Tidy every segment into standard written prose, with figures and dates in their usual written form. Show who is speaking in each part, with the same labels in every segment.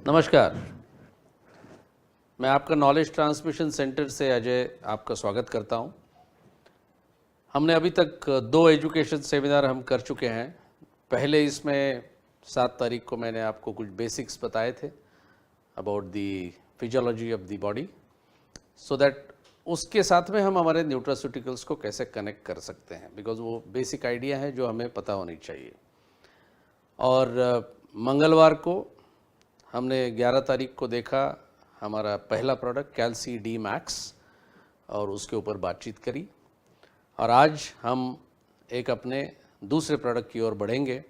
Speaker 1: नमस्कार, मैं आपका नॉलेज ट्रांसमिशन सेंटर से अजय आपका स्वागत करता हूं। हमने अभी तक 2 एजुकेशन सेमिनार हम कर चुके हैं। पहले इसमें 7 तारीख को मैंने आपको कुछ बेसिक्स बताए थे about the physiology of the body, so that उसके साथ में हम हमारे न्यूट्रास्यूटिकल्स को कैसे कनेक्ट कर सकते हैं, बिकॉज वो बेसिक आइडिया है जो हमें पता होनी चाहिए। और मंगलवार को हमने 11 तारीख को देखा हमारा पहला प्रोडक्ट कैल्सी डी मैक्स और उसके ऊपर बातचीत करी। और आज हम एक अपने दूसरे प्रोडक्ट की ओर बढ़ेंगे।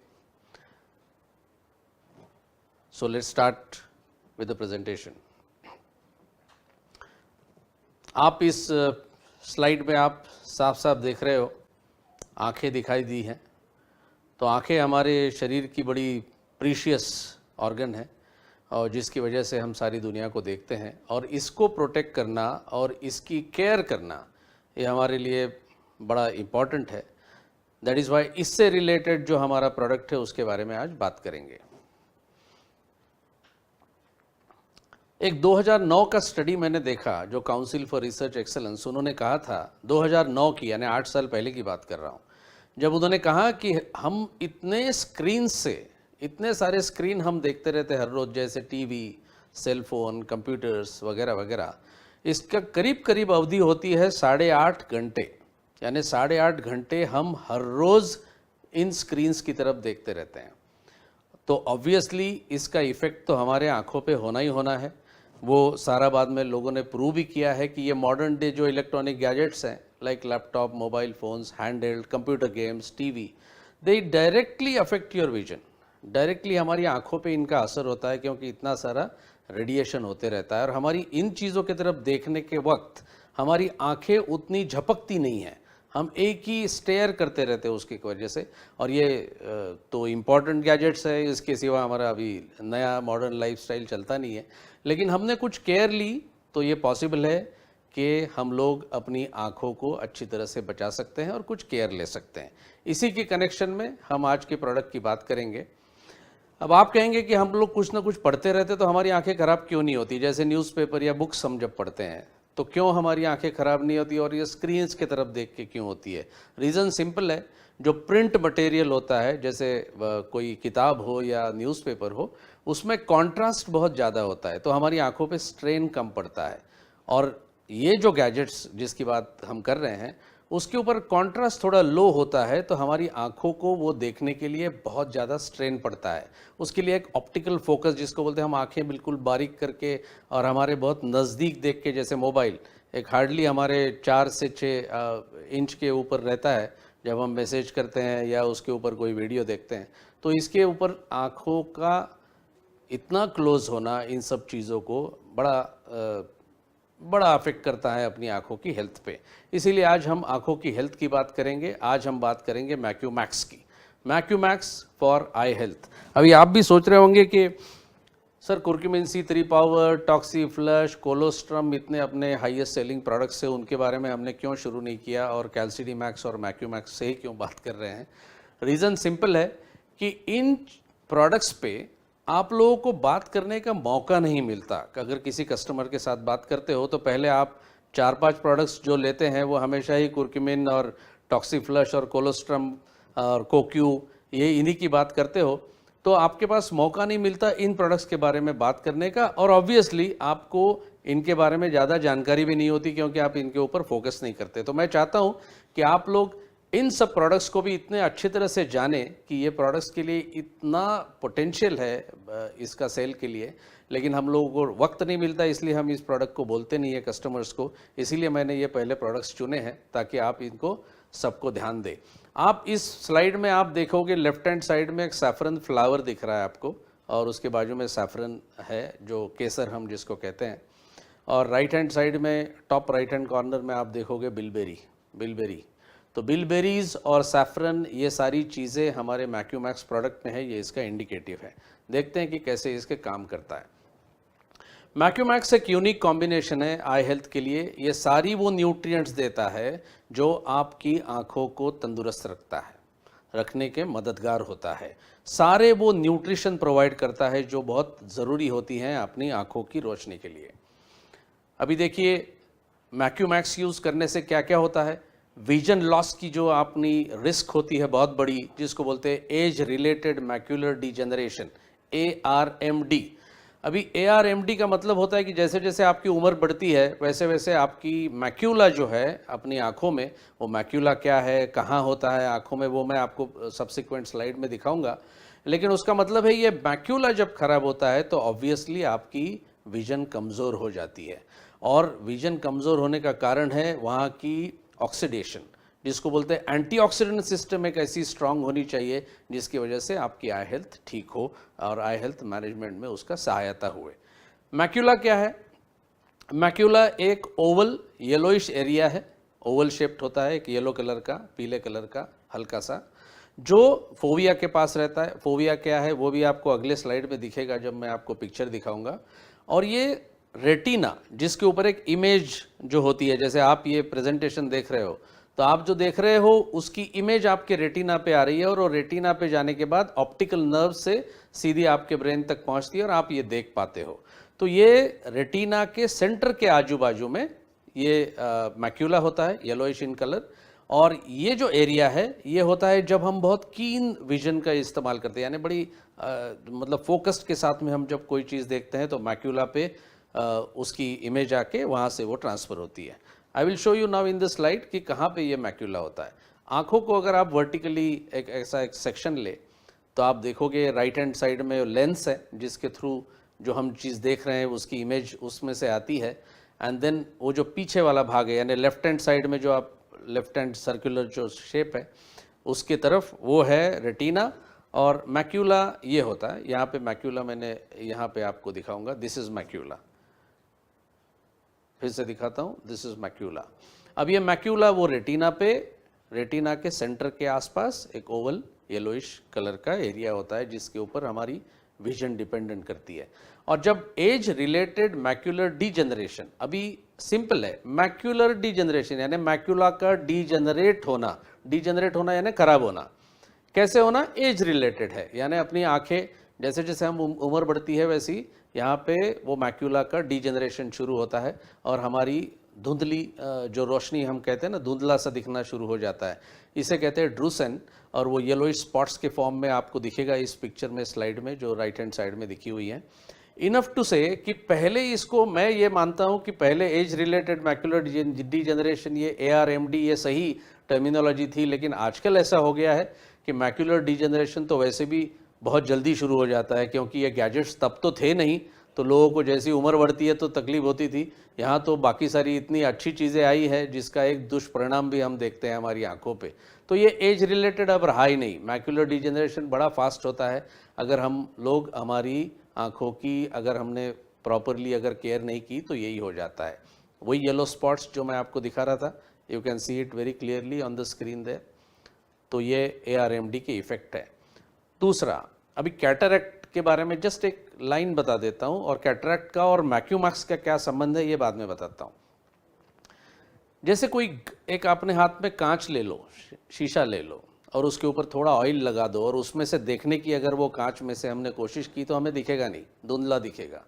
Speaker 1: So let's start with the presentation. आप इस स्लाइड में आप साफ साफ देख रहे हो, आंखें दिखाई दी हैं। तो आंखें हमारे शरीर की बड़ी प्रीशियस ऑर्गन है और जिसकी वजह से हम सारी दुनिया को देखते हैं, और इसको प्रोटेक्ट करना और इसकी केयर करना ये हमारे लिए बड़ा इम्पॉर्टेंट है। दैट इज़ वाई इससे रिलेटेड जो हमारा प्रोडक्ट है उसके बारे में आज बात करेंगे। एक 2009 का स्टडी मैंने देखा जो काउंसिल फॉर रिसर्च एक्सेलेंस, उन्होंने कहा था 2009 की, यानी 8 साल पहले की बात कर रहा हूँ, जब उन्होंने कहा कि हम इतने स्क्रीन से, इतने सारे स्क्रीन हम देखते रहते हर रोज़, जैसे टीवी, सेल फोन, कंप्यूटर्स वगैरह वगैरह, इसका करीब करीब अवधि होती है 8.5 घंटे। यानी 8.5 घंटे हम हर रोज़ इन स्क्रीन्स की तरफ देखते रहते हैं। तो ऑब्वियसली इसका इफ़ेक्ट तो हमारे आँखों पे होना ही होना है। वो सारा बाद में लोगों ने प्रूव भी किया है कि ये मॉडर्न डे जो इलेक्ट्रॉनिक गैजेट्स हैं, like laptop, mobile phones, handheld, computer games, TV, they directly affect your vision. Directly हमारी आंखों पे इनका असर होता है, क्योंकि इतना सारा रेडिएशन होते रहता है। और हमारी इन चीज़ों की तरफ देखने के वक्त हमारी आंखें उतनी झपकती नहीं हैं, हम एक ही स्टेयर करते रहते हैं उसकी वजह से। और ये तो इम्पॉर्टेंट गैजेट्स है, इसके सिवा हमारा अभी नया मॉडर्न लाइफस्टाइल चलता नहीं है। लेकिन हमने कुछ केयर ली तो ये पॉसिबल है कि हम लोग अपनी आँखों को अच्छी तरह से बचा सकते हैं और कुछ केयर ले सकते हैं। इसी के कनेक्शन में हम आज के प्रोडक्ट की बात करेंगे। अब आप कहेंगे कि हम लोग कुछ ना कुछ पढ़ते रहते तो हमारी आंखें ख़राब क्यों नहीं होती, जैसे न्यूज़पेपर या बुक्स हम जब पढ़ते हैं तो क्यों हमारी आंखें ख़राब नहीं होती और ये स्क्रीन्स की तरफ देख के क्यों होती है? रीज़न सिंपल है, जो प्रिंट मटेरियल होता है, जैसे कोई किताब हो या न्यूज़पेपर हो, उसमें कॉन्ट्रास्ट बहुत ज़्यादा होता है, तो हमारी आंखों पे स्ट्रेन कम पड़ता है। और ये जो गैजेट्स जिसकी बात हम कर रहे हैं उसके ऊपर कॉन्ट्रास्ट थोड़ा लो होता है, तो हमारी आंखों को वो देखने के लिए बहुत ज़्यादा स्ट्रेन पड़ता है। उसके लिए एक ऑप्टिकल फोकस जिसको बोलते हैं, हम आंखें बिल्कुल बारीक करके और हमारे बहुत नज़दीक देख के, जैसे मोबाइल एक हार्डली हमारे 4 से 6 इंच के ऊपर रहता है जब हम मैसेज करते हैं या उसके ऊपर कोई वीडियो देखते हैं, तो इसके ऊपर आँखों का इतना क्लोज होना इन सब चीज़ों को बड़ा अफेक्ट करता है अपनी आँखों की हेल्थ पे। इसीलिए आज हम आँखों की हेल्थ की बात करेंगे। आज हम बात करेंगे मैक्यूमैक्स की, मैक्यूमैक्स फॉर आई हेल्थ। अभी आप भी सोच रहे होंगे कि sir curcumin C3 power, toxi flush, colostrum इतने अपने हाईएस्ट सेलिंग प्रोडक्ट्स है, उनके बारे में हमने क्यों शुरू नहीं किया और कैल्सी डी मैक्स और मैक्यूमैक्स से ही क्यों बात कर रहे हैं? रीज़न सिंपल है कि इन प्रोडक्ट्स पे आप लोगों को बात करने का मौका नहीं मिलता। अगर किसी कस्टमर के साथ बात करते हो तो पहले आप 4-5 प्रोडक्ट्स जो लेते हैं वो हमेशा ही कुर्कुमिन और टॉक्सीफ्लश और कोलोस्ट्रम और कोक्यू, ये इन्हीं की बात करते हो, तो आपके पास मौका नहीं मिलता इन प्रोडक्ट्स के बारे में बात करने का, और ऑब्वियसली आपको इनके बारे में ज़्यादा जानकारी भी नहीं होती क्योंकि आप इनके ऊपर फोकस नहीं करते। तो मैं चाहता हूँ कि आप लोग इन सब प्रोडक्ट्स को भी इतने अच्छी तरह से जानें कि ये प्रोडक्ट्स के लिए इतना पोटेंशियल है इसका सेल के लिए, लेकिन हम लोगों को वक्त नहीं मिलता, इसलिए हम इस प्रोडक्ट को बोलते नहीं है कस्टमर्स को। इसीलिए मैंने ये पहले प्रोडक्ट्स चुने हैं ताकि आप इनको सबको ध्यान दें। आप इस स्लाइड में आप देखोगे लेफ्ट हैंड साइड में एक सैफरन फ्लावर दिख रहा है आपको, और उसके बाजू में सैफरन है जो केसर हम जिसको कहते हैं, और राइट हैंड साइड में टॉप राइट हैंड कॉर्नर में आप देखोगे बिलबेरी। तो बिलबेरीज और सैफरन ये सारी चीज़ें हमारे मैक्यूमैक्स प्रोडक्ट में है, ये इसका इंडिकेटिव है। देखते हैं कि कैसे इसके काम करता है। मैक्यूमैक्स एक यूनिक कॉम्बिनेशन है आई हेल्थ के लिए। ये सारी वो न्यूट्रिएंट्स देता है जो आपकी आँखों को तंदुरुस्त रखने के मददगार होता है। सारे वो न्यूट्रिशन प्रोवाइड करता है जो बहुत ज़रूरी होती हैं अपनी आँखों की रोशनी के लिए। अभी देखिए मैक्यूमैक्स यूज़ करने से क्या क्या होता है। विजन लॉस की जो अपनी रिस्क होती है बहुत बड़ी, जिसको बोलते हैं age related macular degeneration, ARMD। अभी ARMD का मतलब होता है कि जैसे जैसे आपकी उम्र बढ़ती है वैसे वैसे आपकी मैक्यूला जो है अपनी आँखों में, वो मैक्यूला क्या है, कहाँ होता है आँखों में, वो मैं आपको सब्सिक्वेंट स्लाइड में दिखाऊंगा। लेकिन उसका मतलब है ये मैक्यूला जब खराब होता है तो ऑब्वियसली आपकी विजन कमज़ोर हो जाती है, और विजन कमज़ोर होने का कारण है वहाँ की ऑक्सीडेशन, जिसको बोलते हैं एंटीऑक्सीडेंट सिस्टम एक ऐसी स्ट्रांग होनी चाहिए जिसकी वजह से आपकी आई हेल्थ ठीक हो और आई हेल्थ मैनेजमेंट में उसका सहायता हुए। मैक्यूला क्या है? मैक्यूला एक ओवल येलोइश एरिया है, ओवल शेप्ड होता है, एक येलो कलर का, पीले कलर का हल्का सा, जो फोविया के पास रहता है। फोविया क्या है वो भी आपको अगले स्लाइड में दिखेगा जब मैं आपको पिक्चर दिखाऊंगा। और ये रेटिना जिसके ऊपर एक इमेज जो होती है, जैसे आप ये प्रेजेंटेशन देख रहे हो तो आप जो देख रहे हो उसकी इमेज आपके रेटिना पे आ रही है, और वो रेटिना पे जाने के बाद ऑप्टिकल नर्व से सीधी आपके ब्रेन तक पहुंचती है और आप ये देख पाते हो। तो ये रेटिना के सेंटर के आजू बाजू में ये मैक्यूला होता है, येलोइश इन कलर। और ये जो एरिया है ये होता है जब हम बहुत कीन विजन का इस्तेमाल करते हैं, यानी बड़ी मतलब फोकस्ड के साथ में हम जब कोई चीज़ देखते हैं तो मैक्यूला पे उसकी इमेज आके वहाँ से वो ट्रांसफ़र होती है। I will show you now in the slide कि कहाँ पे ये मैक्यूला होता है। आँखों को अगर आप वर्टिकली एक ऐसा एक सेक्शन ले तो आप देखोगे राइट हैंड साइड में लेंस है जिसके थ्रू जो हम चीज़ देख रहे हैं उसकी इमेज उसमें से आती है। एंड देन वो जो पीछे वाला भाग है यानी लेफ्ट हैंड साइड में जो आप लेफ्ट हैंड सर्कुलर जो शेप है उसकी तरफ वो है रेटिना, और मैक्यूला ये होता है। यहाँ पे मैक्यूला मैंने यहाँ पे आपको दिखाऊंगा, दिस इज़ मैक्यूला। फिर से दिखाता हूँ, दिस इज़ मैक्यूला। अब ये मैक्यूला वो रेटिना पे, रेटिना के सेंटर के आसपास एक ओवल येलोइश कलर का एरिया होता है जिसके ऊपर हमारी विजन डिपेंडेंट करती है। और जब एज रिलेटेड मैक्यूलर डीजनरेशन, अभी सिंपल है, मैक्यूलर डीजनरेशन यानी मैक्यूला का डीजनरेट होना यानी खराब होना। कैसे होना? एज रिलेटेड है, यानी अपनी आंखें जैसे जैसे हम उम्र बढ़ती है वैसी यहाँ पे वो मैक्यूला का डीजनरेशन शुरू होता है और हमारी धुंधली जो रोशनी हम कहते हैं ना, धुंधला सा दिखना शुरू हो जाता है। इसे कहते हैं ड्रूसन, और वो येलोइश स्पॉट्स के फॉर्म में आपको दिखेगा इस पिक्चर में, स्लाइड में जो राइट हैंड साइड में दिखी हुई है। इनफ टू से कि पहले इसको मैं ये मानता हूँ कि पहले एज रिलेटेड मैक्यूलर डीजनरेशन ये ARMD ये सही टर्मिनोलॉजी थी, लेकिन आजकल ऐसा हो गया है कि मैक्यूलर डीजनरेशन तो वैसे भी बहुत जल्दी शुरू हो जाता है, क्योंकि ये गैजेट्स तब तो थे नहीं, तो लोगों को जैसी उम्र बढ़ती है तो तकलीफ होती थी। यहाँ तो बाकी सारी इतनी अच्छी चीज़ें आई है जिसका एक दुष्परिणाम भी हम देखते हैं हमारी आंखों पे। तो ये एज रिलेटेड अब रहा ही नहीं, मैक्यूलर डीजनरेशन बड़ा फास्ट होता है अगर हम लोग हमारी आँखों की अगर हमने प्रॉपरली अगर केयर नहीं की तो यही हो जाता है। वही येलो स्पॉट्स जो मैं आपको दिखा रहा था, you can see it very clearly on the screen there. तो ये ARMD के इफेक्ट है। दूसरा, अभी कैटरैक्ट के बारे में जस्ट एक लाइन बता देता हूँ, और कैटरैक्ट का और मैक्यूमैक्स का क्या संबंध है ये बाद में बताता हूँ। जैसे कोई एक अपने हाथ में कांच ले लो, शीशा ले लो, और उसके ऊपर थोड़ा ऑयल लगा दो और उसमें से देखने की अगर वो कांच में से हमने कोशिश की तो हमें दिखेगा नहीं, धुंधला दिखेगा।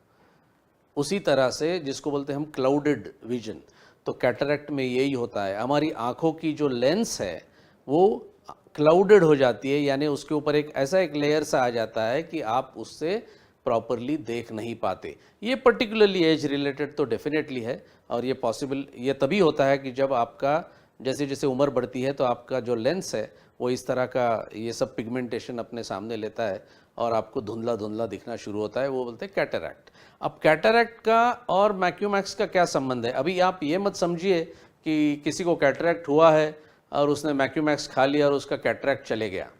Speaker 1: उसी तरह से जिसको बोलते हैं हम क्लाउडेड विजन, तो कैटरैक्ट में यही होता है, हमारी आँखों की जो लेंस है वो क्लाउडेड हो जाती है, यानी उसके ऊपर एक ऐसा एक लेयर सा आ जाता है कि आप उससे प्रॉपरली देख नहीं पाते। ये पर्टिकुलरली एज रिलेटेड तो डेफिनेटली है, और ये पॉसिबल ये तभी होता है कि जब आपका जैसे जैसे उम्र बढ़ती है तो आपका जो लेंस है वो इस तरह का ये सब पिगमेंटेशन अपने सामने लेता है और आपको धुंधला धुंधला दिखना शुरू होता है, वो बोलते हैं कैटरैक्ट। अब कैटरैक्ट का और मैक्यूमैक्स का क्या संबंध है? अभी आप ये मत समझिए कि किसी को कैटरैक्ट हुआ है और उसने मैक्यूमैक्स खा लिया और उसका कैटरैक्ट चले गया।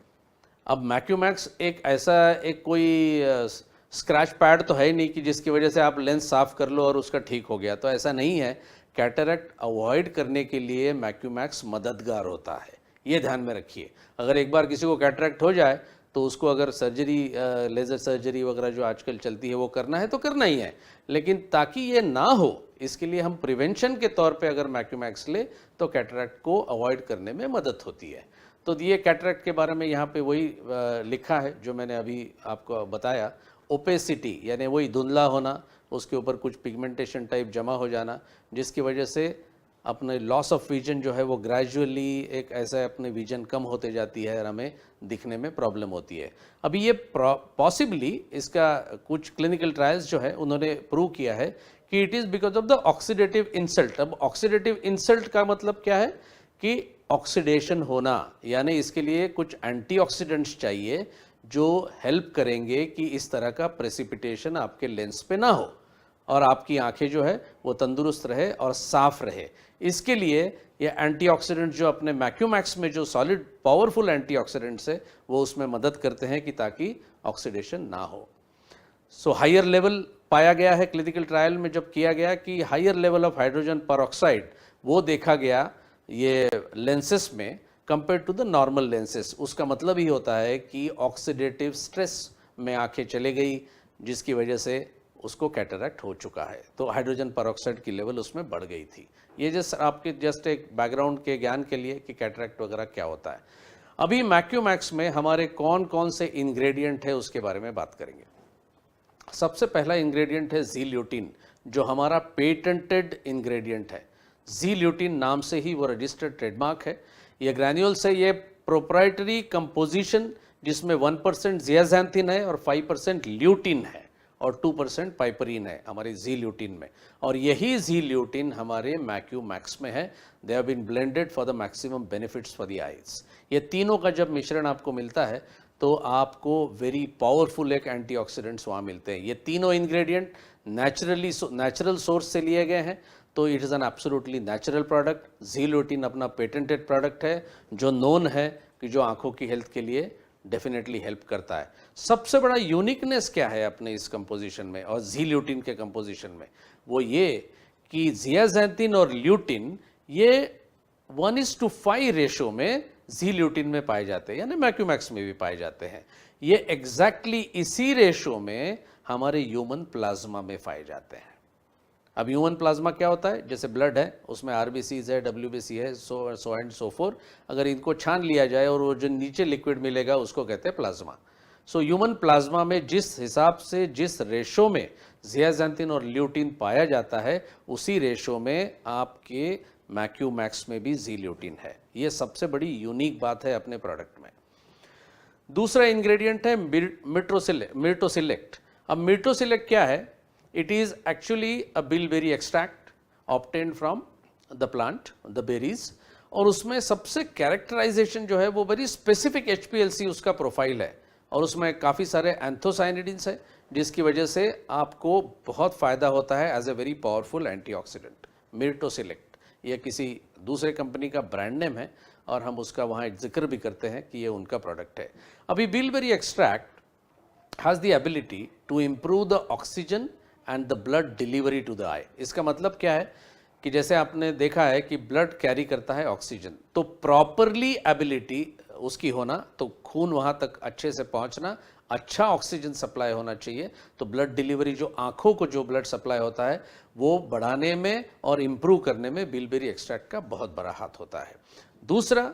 Speaker 1: अब मैक्यूमैक्स एक ऐसा एक कोई स्क्रैच पैड तो है ही नहीं कि जिसकी वजह से आप लेंस साफ़ कर लो और उसका ठीक हो गया, तो ऐसा नहीं है। कैटरैक्ट अवॉइड करने के लिए मैक्यूमैक्स मददगार होता है, ये ध्यान में रखिए। अगर एक बार किसी को कैटरैक्ट हो जाए तो उसको अगर सर्जरी, लेज़र सर्जरी वगैरह जो आजकल चलती है वो करना है तो करना ही है, लेकिन ताकि ये ना हो इसके लिए हम प्रिवेंशन के तौर पे अगर मैक्यूमैक्स ले तो कैटरैक्ट को अवॉइड करने में मदद होती है। तो ये कैटरैक्ट के बारे में यहाँ पे वही लिखा है जो मैंने अभी आपको बताया। ओपेसिटी यानी वही धुंधला होना, उसके ऊपर कुछ पिगमेंटेशन टाइप जमा हो जाना, जिसकी वजह से अपने लॉस ऑफ विजन जो है वो ग्रेजुअली एक ऐसा अपने विजन कम होते जाती है और हमें दिखने में प्रॉब्लम होती है। अभी ये पॉसिबली इसका कुछ क्लिनिकल ट्रायल्स जो है उन्होंने प्रूव किया है कि it is because of the oxidative insult. अब ऑक्सीडेटिव इंसल्ट का मतलब क्या है कि ऑक्सीडेशन होना, यानी इसके लिए कुछ एंटीऑक्सीडेंट्स चाहिए जो हेल्प करेंगे कि इस तरह का प्रेसिपिटेशन आपके लेंस पे ना हो और आपकी आंखें जो है वो तंदुरुस्त रहे और साफ रहे। इसके लिए ये एंटीऑक्सीडेंट जो अपने मैक्यूमैक्स में जो सॉलिड पावरफुल एंटीऑक्सीडेंट्स है वो उसमें मदद करते हैं कि ताकि ऑक्सीडेशन ना हो। सो हायर लेवल पाया गया है क्लिनिकल ट्रायल में, जब किया गया कि higher level of hydrogen peroxide वो देखा गया ये लेंसेस में compare to the normal lenses. उसका मतलब ही होता है कि ऑक्सीडेटिव स्ट्रेस में आंखें चले गई जिसकी वजह से उसको कैटरैक्ट हो चुका है, तो हाइड्रोजन परऑक्साइड की लेवल उसमें बढ़ गई थी। ये जस्ट आपके जस्ट एक बैकग्राउंड के ज्ञान के लिए कि कैटरैक्ट वगैरह क्या होता है। अभी मैक्यूमैक्स में हमारे कौन कौन से इंग्रेडिएंट है उसके बारे में बात करेंगे। सबसे पहला इंग्रेडिएंट है ज़ील्यूटिन, जो हमारा पेटेंटेड इंग्रेडिएंट है। ज़ील्यूटिन नाम से ही वो रजिस्टर्ड ट्रेडमार्क है। ये ग्रैन्यूल्स है, ये प्रोप्राइटरी कंपोजिशन जिसमें 1% ज़ियाज़ैंथिन है और 5% ल्यूटिन है और 2% पाइपरीन है हमारे ज़ील्यूटिन में, और यही ज़ील्यूटिन हमारे मैक्यूमैक्स में है। They have been blended for the maximum benefits for the eyes. ये तीनों का जब मिश्रण आपको मिलता है तो आपको वेरी पावरफुल एक एंटीऑक्सीडेंट्स वहाँ मिलते हैं। ये तीनों इंग्रेडिएंट नेचुरल सोर्स से लिए गए हैं, तो it is an absolutely natural product. ज़ील्यूटिन अपना पेटेंटेड प्रोडक्ट है जो नोन है कि जो आंखों की हेल्थ के लिए डेफिनेटली हेल्प करता है। सबसे बड़ा यूनिकनेस क्या है अपने इस कंपोजिशन में और ज़ील्यूटिन के कंपोजिशन में, वो ये कि ज़ियाज़ैंथिन और ल्यूटिन ये 1:5 रेशो में ज़ील्यूटिन में पाए जाते हैं, यानी मैक्यूमैक्स में भी पाए जाते हैं। ये एग्जैक्टली इसी रेशो में हमारे ह्यूमन प्लाज्मा में पाए जाते हैं। अब ह्यूमन प्लाज्मा क्या होता है? जैसे ब्लड है उसमें आरबीसीज है, डब्ल्यूबीसी है, सो एंड सो फोर। अगर इनको छान लिया जाए और वो जो नीचे लिक्विड मिलेगा उसको कहते हैं प्लाज्मा। सो ह्यूमन प्लाज्मा में जिस हिसाब से जिस रेशो में ज़ियाज़ैंथिन और ल्यूटिन पाया जाता है उसी रेशो में आपके मैक्यूमैक्स में भी ज़ील्यूटिन है। ये सबसे बड़ी यूनिक बात है अपने प्रोडक्ट में। दूसरा इंग्रेडिएंट है मिर्टोसिलेक्ट। अब मिर्टोसिलेक्ट क्या है? It is actually a bilberry extract obtained from the plant, the berries, और उसमें सबसे कैरेक्टराइजेशन जो है वो वेरी स्पेसिफिक HPLC उसका प्रोफाइल है और उसमें काफ़ी सारे एंथोसाइनिडिन्स है जिसकी वजह से आपको बहुत फ़ायदा होता है as a very powerful antioxidant. Mirtoselect ये किसी दूसरे कंपनी का ब्रांड नेम है और हम उसका वहाँ जिक्र भी करते हैं कि ये उनका प्रोडक्ट है। अभी bilberry extract has the ability to improve the oxygen and the blood delivery to the eye. इसका मतलब क्या है कि जैसे आपने देखा है कि ब्लड कैरी करता है ऑक्सीजन, तो प्रॉपरली एबिलिटी उसकी होना, तो खून वहाँ तक अच्छे से पहुँचना, अच्छा ऑक्सीजन सप्लाई होना चाहिए, तो ब्लड डिलीवरी जो आँखों को जो ब्लड सप्लाई होता है वो बढ़ाने में और इम्प्रूव करने में बिलबेरी एक्सट्रैक्ट का बहुत बड़ा हाथ होता है। दूसरा,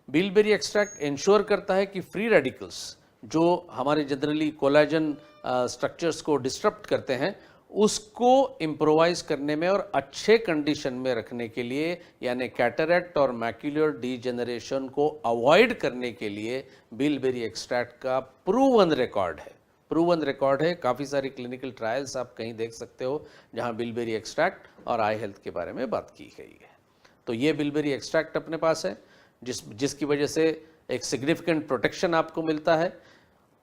Speaker 1: बिलबेरी एक्सट्रैक्ट इंश्योर करता है कि फ्री रेडिकल्स जो हमारे जनरली कोलेजन स्ट्रक्चर्स को डिस्टर्ब करते हैं उसको इम्प्रोवाइज करने में और अच्छे कंडीशन में रखने के लिए, यानी कैटरेक्ट और मैक्यूलर डीजेनरेशन को अवॉइड करने के लिए बिलबेरी एक्सट्रैक्ट का प्रूवन रिकॉर्ड है। काफ़ी सारी क्लिनिकल ट्रायल्स आप कहीं देख सकते हो जहां बिलबेरी एक्सट्रैक्ट और आई हेल्थ के बारे में बात की गई है। तो ये बिलबेरी एक्सट्रैक्ट अपने पास है जिसकी वजह से एक सिग्निफिकेंट प्रोटेक्शन आपको मिलता है।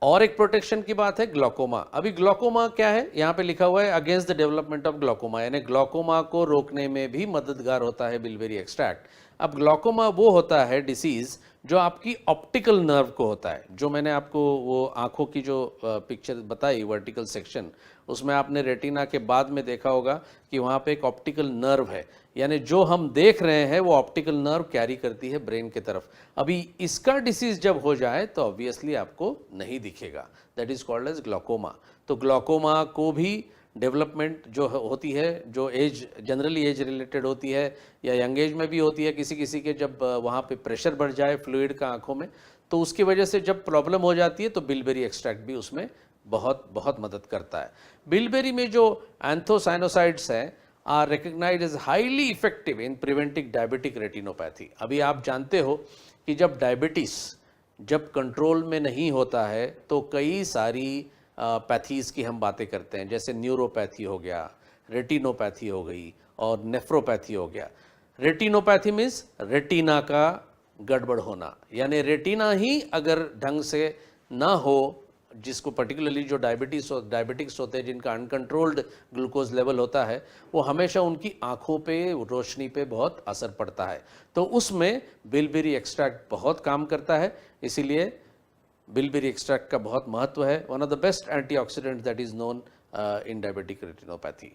Speaker 1: और एक प्रोटेक्शन की बात है ग्लूकोमा। अभी ग्लूकोमा क्या है, यहाँ पे लिखा हुआ है against the development of glaucoma, यानी ग्लूकोमा को रोकने में भी मददगार होता है बिलबेरी एक्सट्रैक्ट। अब ग्लूकोमा वो होता है डिसीज जो आपकी ऑप्टिकल नर्व को होता है। जो मैंने आपको वो आंखों की जो पिक्चर बताई वर्टिकल सेक्शन, उसमें आपने रेटिना के बाद में देखा होगा कि वहाँ पे एक ऑप्टिकल नर्व है, यानी जो हम देख रहे हैं वो ऑप्टिकल नर्व कैरी करती है ब्रेन की तरफ। अभी इसका डिसीज जब हो जाए तो ऑब्वियसली आपको नहीं दिखेगा, that is called as glaucoma. तो ग्लूकोमा को भी डेवलपमेंट जो होती है, जो एज जनरली एज रिलेटेड होती है या यंग एज में भी होती है, किसी किसी के जब वहाँ पे प्रेशर बढ़ जाए फ्लूइड का आंखों में, तो उसकी वजह से जब प्रॉब्लम हो जाती है तो बिलबेरी एक्सट्रैक्ट भी उसमें बहुत बहुत मदद करता है। बिलबेरी में जो एंथोसाइनोसाइड्स हैं are recognised as highly effective in preventing diabetic retinopathy. अभी आप जानते हो कि जब डायबिटीज़ जब कंट्रोल में नहीं होता है तो कई सारी पैथीज़ की हम बातें करते हैं, जैसे न्यूरोपैथी हो गया, रेटिनोपैथी हो गई और नेफ्रोपैथी हो गया। रेटिनोपैथी मीन्स रेटिना का गड़बड़ होना, यानी रेटिना ही अगर ढंग से ना हो, जिसको पर्टिकुलरली जो डायबिटिक्स होते हैं जिनका अनकंट्रोल्ड ग्लूकोज लेवल होता है, वो हमेशा उनकी आँखों पे रोशनी पे बहुत असर पड़ता है। तो उसमें बिलबेरी एक्सट्रैक्ट बहुत काम करता है, इसीलिए बिलबेरी एक्सट्रैक्ट का बहुत महत्व है। One of the best antioxidant that is known in diabetic retinopathy.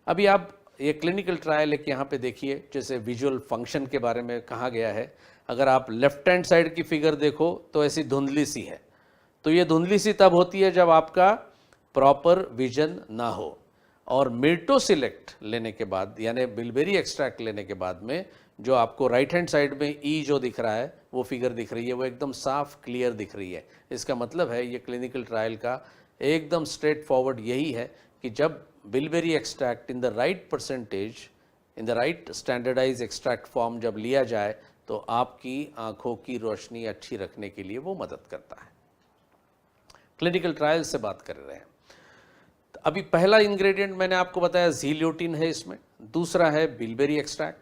Speaker 1: अभी आप ये क्लिनिकल ट्रायल एक यहाँ पे देखिए, जैसे विजुअल फंक्शन के बारे में कहा गया है। अगर आप लेफ्ट हैंड साइड की फिगर देखो तो ऐसी धुंधली सी है, तो ये धुंधली सी तब होती है जब आपका प्रॉपर विजन ना हो। और मिर्टोसिलेक्ट लेने के बाद, यानी बिलबेरी एक्सट्रैक्ट लेने के बाद में जो आपको राइट हैंड साइड में ई जो दिख रहा है, वो फिगर दिख रही है, वो एकदम साफ क्लियर दिख रही है। इसका मतलब है ये क्लिनिकल ट्रायल का एकदम स्ट्रेट फॉरवर्ड यही है कि जब bilberry extract in the right percentage, in the right standardise extract form जब लिया जाए तो आपकी आँखों की रोशनी अच्छी रखने के लिए वो मदद करता है। क्लिनिकल ट्रायल से बात कर रहे हैं। तो अभी पहला इंग्रेडिएंट मैंने आपको बताया ज़ील्यूटिन है इसमें, दूसरा है बिलबेरी एक्सट्रैक्ट,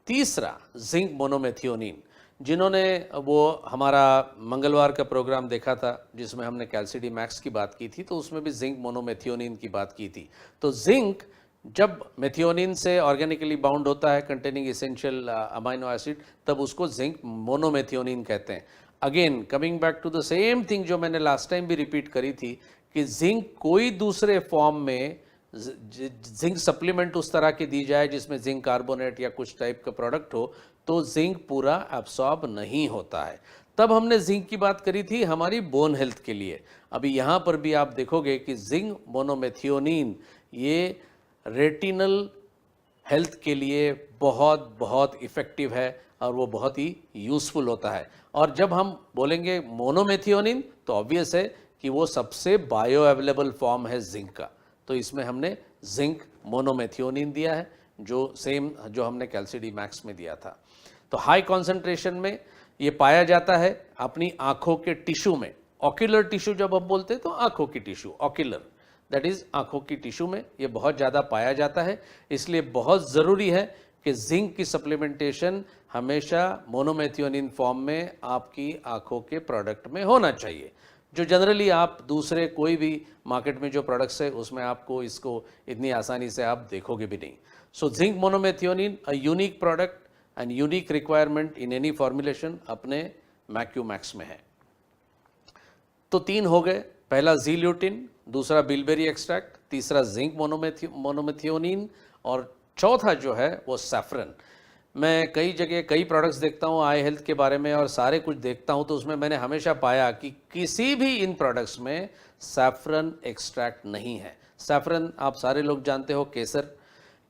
Speaker 1: तीसरा जिंक मोनोमेथियोनिन। जिन्होंने वो हमारा मंगलवार का प्रोग्राम देखा था जिसमें हमने कैल्सिडी मैक्स की बात की थी, तो उसमें भी जिंक मोनोमेथियोनिन की बात की थी। तो जिंक जब मेथियोनिन से ऑर्गेनिकली बाउंड होता है कंटेनिंग एसेंशियल अमाइनो एसिड, तब उसको जिंक मोनोमेथियोनिन कहते हैं। Again coming back to the same thing जो मैंने लास्ट टाइम भी रिपीट करी थी कि जिंक कोई दूसरे फॉर्म में जिंक सप्लीमेंट उस तरह की दी जाए जिसमें जिंक कार्बोनेट या कुछ टाइप का प्रोडक्ट हो, तो जिंक पूरा एब्सॉर्ब नहीं होता है। तब हमने जिंक की बात करी थी हमारी बोन हेल्थ के लिए। अभी यहाँ पर भी आप देखोगे कि जिंक मोनोमेथियोनिन ये रेटिनल हेल्थ के लिए बहुत बहुत इफ़ेक्टिव है और वो बहुत ही यूज़फुल होता है। और जब हम बोलेंगे मोनोमेथियोनिन तो ऑब्वियस है कि वो सबसे बायो अवेलेबल फॉर्म है जिंक का, तो इसमें हमने जिंक मोनोमेथियोनिन दिया है जो सेम जो हमने कैल्सिडी मैक्स में दिया था। तो हाई कॉन्सेंट्रेशन में ये पाया जाता है अपनी आँखों के टिश्यू में। ऑक्यूलर टिश्यू जब हम बोलते हैं तो आँखों की टिश्यू, ऑक्यूलर दैट इज़ आँखों की टिश्यू में ये बहुत ज़्यादा पाया जाता है। इसलिए बहुत ज़रूरी है कि जिंक की सप्लीमेंटेशन हमेशा मोनोमेथियोनिन फॉर्म में आपकी आँखों के प्रोडक्ट में होना चाहिए। जो जनरली आप दूसरे कोई भी मार्केट में जो प्रोडक्ट्स है उसमें आपको इसको इतनी आसानी से आप देखोगे भी नहीं। So zinc monomethionine a unique product and unique requirement in any formulation अपने मैक्यूमैक्स में है। तो तीन हो गए, पहला ज़ील्यूटिन, दूसरा बिलबेरी एक्सट्रैक्ट, तीसरा जिंक मोनोमेथियोनिन और चौथा जो है वो सैफरन। मैं कई जगह कई प्रोडक्ट्स देखता हूँ आई हेल्थ के बारे में और सारे कुछ देखता हूँ, तो उसमें मैंने हमेशा पाया कि किसी भी इन प्रोडक्ट्स में सैफरन एक्सट्रैक्ट नहीं है। सैफरन आप सारे लोग जानते हो, केसर।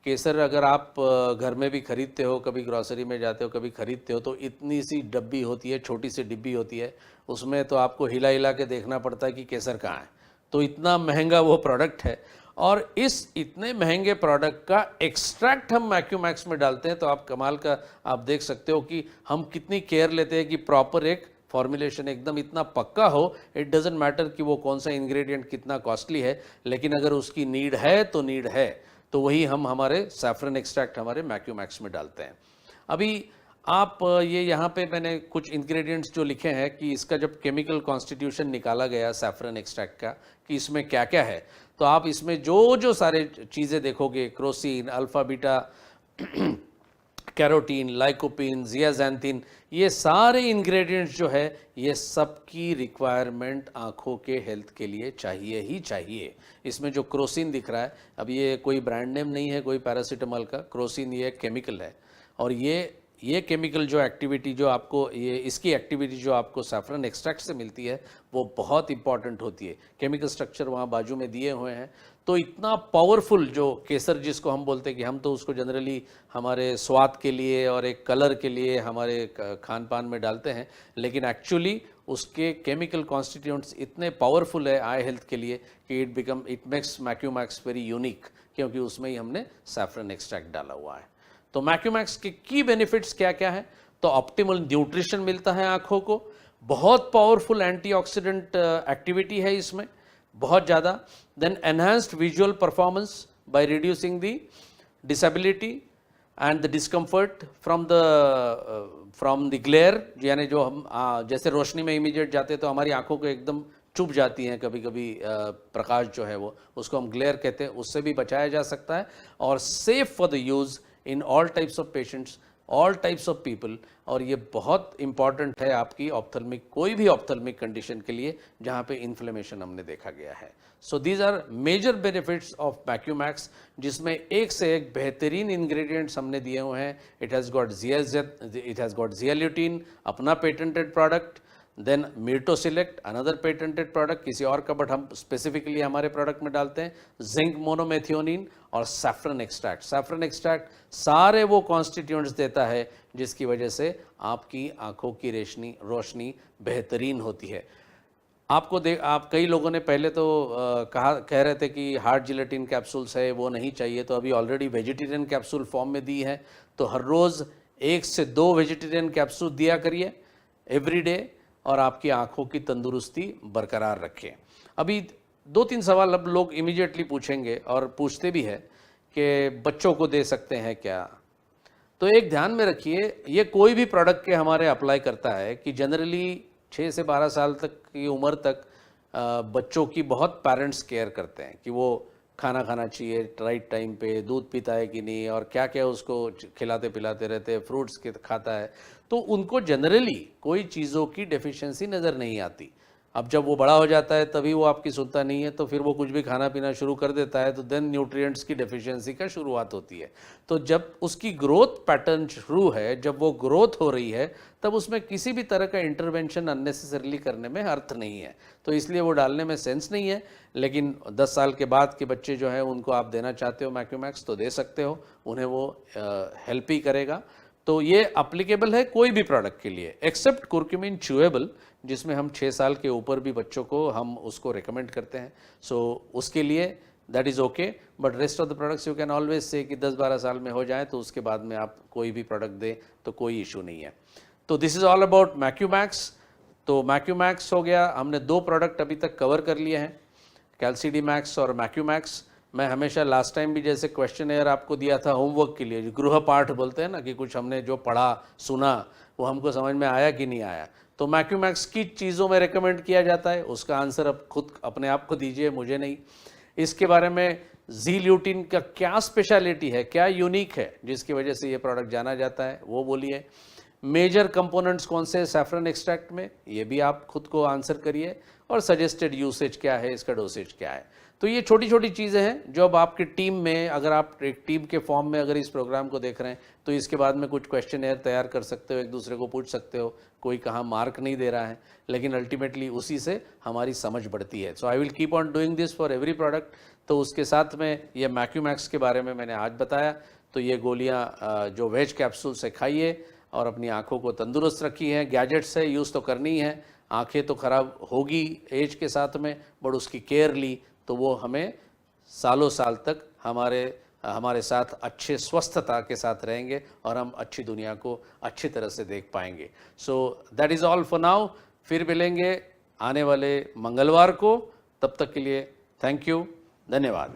Speaker 1: केसर अगर आप घर में भी खरीदते हो, कभी ग्रॉसरी में जाते हो, कभी खरीदते हो, तो इतनी सी डब्बी होती है, छोटी सी डिब्बी होती है, उसमें तो आपको हिला हिला के देखना पड़ता है कि केसर कहाँ है। तो इतना महंगा वो प्रोडक्ट है, और इस इतने महंगे प्रोडक्ट का एक्सट्रैक्ट हम मैक्यूमैक्स में डालते हैं। तो आप कमाल का आप देख सकते हो कि हम कितनी केयर लेते हैं कि प्रॉपर एक फॉर्मुलेशन एकदम इतना पक्का हो। इट डजेंट मैटर कि वो कौन सा इंग्रेडिएंट कितना कॉस्टली है, लेकिन अगर उसकी नीड है तो नीड है, तो वही हम हमारे सैफरन एक्सट्रैक्ट हमारे मैक्यूमैक्स में डालते हैं। अभी आप ये यहाँ पे मैंने कुछ इंग्रेडिएंट्स जो लिखे हैं कि इसका जब केमिकल कॉन्स्टिट्यूशन निकाला गया सैफरन एक्सट्रैक्ट का कि इसमें क्या क्या है, तो आप इसमें जो जो सारे चीज़ें देखोगे, crocin, alpha beta carotene, lycopene, zeaxanthin, ये सारे इंग्रेडिएंट्स जो है ये सबकी रिक्वायरमेंट आँखों के हेल्थ के लिए चाहिए ही चाहिए। इसमें जो क्रोसिन दिख रहा है, अब ये कोई ब्रांड नेम नहीं है कोई पैरासीटामोल का, क्रोसिन ये केमिकल है, और ये केमिकल जो एक्टिविटी जो आपको ये इसकी एक्टिविटी जो आपको सैफरन एक्सट्रैक्ट से मिलती है वो बहुत इंपॉर्टेंट होती है। केमिकल स्ट्रक्चर वहाँ बाजू में दिए हुए हैं। तो इतना पावरफुल जो केसर जिसको हम बोलते हैं कि हम तो उसको जनरली हमारे स्वाद के लिए और एक कलर के लिए हमारे खान पान में डालते हैं, लेकिन एक्चुअली उसके केमिकल कॉन्स्टिट्यूएंट्स इतने पावरफुल है आई हेल्थ के लिए कि इट मेक्स मैक्यूमैक्स वेरी यूनिक, क्योंकि उसमें ही हमने सैफरन एक्सट्रैक्ट डाला हुआ है। तो मैक्यूमैक्स के की बेनिफिट्स क्या क्या है? तो ऑप्टिमल न्यूट्रिशन मिलता है आँखों को, बहुत पावरफुल एंटीऑक्सीडेंट एक्टिविटी है इसमें बहुत ज़्यादा। Then enhanced visual performance by reducing the disability and the discomfort from the glare, यानी जो हम जैसे रोशनी में इमीडिएट जाते हैं तो हमारी आंखों को एकदम चुभ जाती हैं कभी कभी, प्रकाश जो है वो उसको हम ग्लेयर कहते हैं, उससे भी बचाया जा सकता है। और safe for the use in all types of patients, all types of people. और ये बहुत इंपॉर्टेंट है आपकी ऑप्थेल्मिक कोई भी ऑप्थेल्मिक कंडीशन के लिए जहाँ पे इन्फ्लेमेशन हमने देखा गया है। So these are major benefits of Macumax, जिसमें एक से एक बेहतरीन इंग्रेडिएंट्स हमने दिए हुए हैं। इट हैज़ गॉट जियाल्यूटिन, अपना पेटेंटेड प्रोडक्ट, देन मीटोसिलेक्ट, अनदर पेटेंटेड प्रोडक्ट किसी और का, बट हम स्पेसिफिकली हमारे प्रोडक्ट में डालते हैं, जिंक मोनोमेथियोनिन और सैफरन एक्सट्रैक्ट। सैफरन एक्सट्रैक्ट सारे वो कॉन्स्टिट्यूएंट्स देता है जिसकी वजह से आपकी आंखों की रोशनी बेहतरीन होती है। आप कई लोगों ने पहले तो कह रहे थे कि हार्ड जिलेटिन कैप्सूल्स है वो नहीं चाहिए, तो अभी ऑलरेडी वेजिटेरियन कैप्सूल फॉर्म में दी है, तो हर रोज़ 1 से 2 वेजिटेरियन कैप्सूल दिया करिए एवरी डे, और आपकी आंखों की तंदुरुस्ती बरकरार रखें। अभी 2-3 सवाल अब लोग इमीडिएटली पूछेंगे और पूछते भी है कि बच्चों को दे सकते हैं क्या? तो एक ध्यान में रखिए, ये कोई भी प्रोडक्ट के हमारे अप्लाई करता है कि जनरली 6 से 12 साल तक की उम्र तक बच्चों की बहुत पेरेंट्स केयर करते हैं कि वो खाना खाना चाहिए राइट टाइम पे, दूध पीता है कि नहीं, और क्या क्या उसको खिलाते पिलाते रहते हैं, फ्रूट्स के खाता है, तो उनको जनरली कोई चीज़ों की डेफिशिएंसी नज़र नहीं आती। अब जब वो बड़ा हो जाता है तभी वो आपकी सुनता नहीं है, तो फिर वो कुछ भी खाना पीना शुरू कर देता है, तो देन न्यूट्रिएंट्स की डेफिशिएंसी का शुरुआत होती है। तो जब उसकी ग्रोथ पैटर्न शुरू है, जब वो ग्रोथ हो रही है, तब उसमें किसी भी तरह का इंटरवेंशन अननेसेसरली करने में अर्थ नहीं है, तो इसलिए वो डालने में सेंस नहीं है। लेकिन 10 साल के बाद के बच्चे जो हैं उनको आप देना चाहते हो मैक्यूमैक्स तो दे सकते हो, उन्हें वो हेल्प ही करेगा। तो ये अप्लीकेबल है कोई भी प्रोडक्ट के लिए एक्सेप्ट कुर्क्यूमिन च्यूएबल, जिसमें हम 6 साल के ऊपर भी बच्चों को हम उसको रिकमेंड करते हैं। सो उसके लिए that is okay, but rest of the products you can always say कि 10-12 साल में हो जाए, तो उसके बाद में आप कोई भी प्रोडक्ट दें तो कोई इशू नहीं है। तो दिस इज़ ऑल अबाउट मैक्यूमैक्स। तो मैक्यूमैक्स हो गया, हमने 2 प्रोडक्ट अभी तक कवर कर लिए हैं, कैल्सीडी मैक्स और मैक्यूमैक्स। मैं हमेशा लास्ट टाइम भी जैसे क्वेश्चन आपको दिया था होमवर्क के लिए, जो गृह पाठ बोलते हैं ना, कि कुछ हमने जो पढ़ा सुना वो हमको समझ में आया कि नहीं आया, तो मैक्यूमैक्स की चीज़ों में रेकमेंड किया जाता है, उसका आंसर अब खुद अपने आप को दीजिए, मुझे नहीं। इसके बारे में ज़ील्यूटिन का क्या स्पेशलिटी है, क्या यूनिक है जिसकी वजह से ये प्रोडक्ट जाना जाता है, वो बोलिए। मेजर कंपोनेंट्स कौन से सैफरन एक्सट्रैक्ट में, ये भी आप खुद को आंसर करिए। और सजेस्टेड यूसेज क्या है, इसका डोसेज क्या है। तो ये छोटी छोटी चीज़ें हैं जो अब आपकी टीम में, अगर आप एक टीम के फॉर्म में अगर इस प्रोग्राम को देख रहे हैं, तो इसके बाद में कुछ क्वेश्चन तैयार कर सकते हो, एक दूसरे को पूछ सकते हो, कोई कहाँ मार्क नहीं दे रहा है, लेकिन अल्टीमेटली उसी से हमारी समझ बढ़ती है। So I will keep on doing this for every product. तो उसके साथ में ये मैक्यूमैक्स के बारे में मैंने आज बताया। तो ये गोलियाँ जो वेज कैप्सूल से खाइए और अपनी आँखों को तंदुरुस्त रखी है। गैजेट्स से यूज़ तो करनी है, आँखें तो ख़राब होगी एज के साथ में, बट उसकी केयर ली तो वो हमें सालों साल तक हमारे साथ अच्छे स्वस्थता के साथ रहेंगे और हम अच्छी दुनिया को अच्छी तरह से देख पाएंगे। So that is all for now. फिर मिलेंगे आने वाले मंगलवार को। तब तक के लिए थैंक यू, धन्यवाद।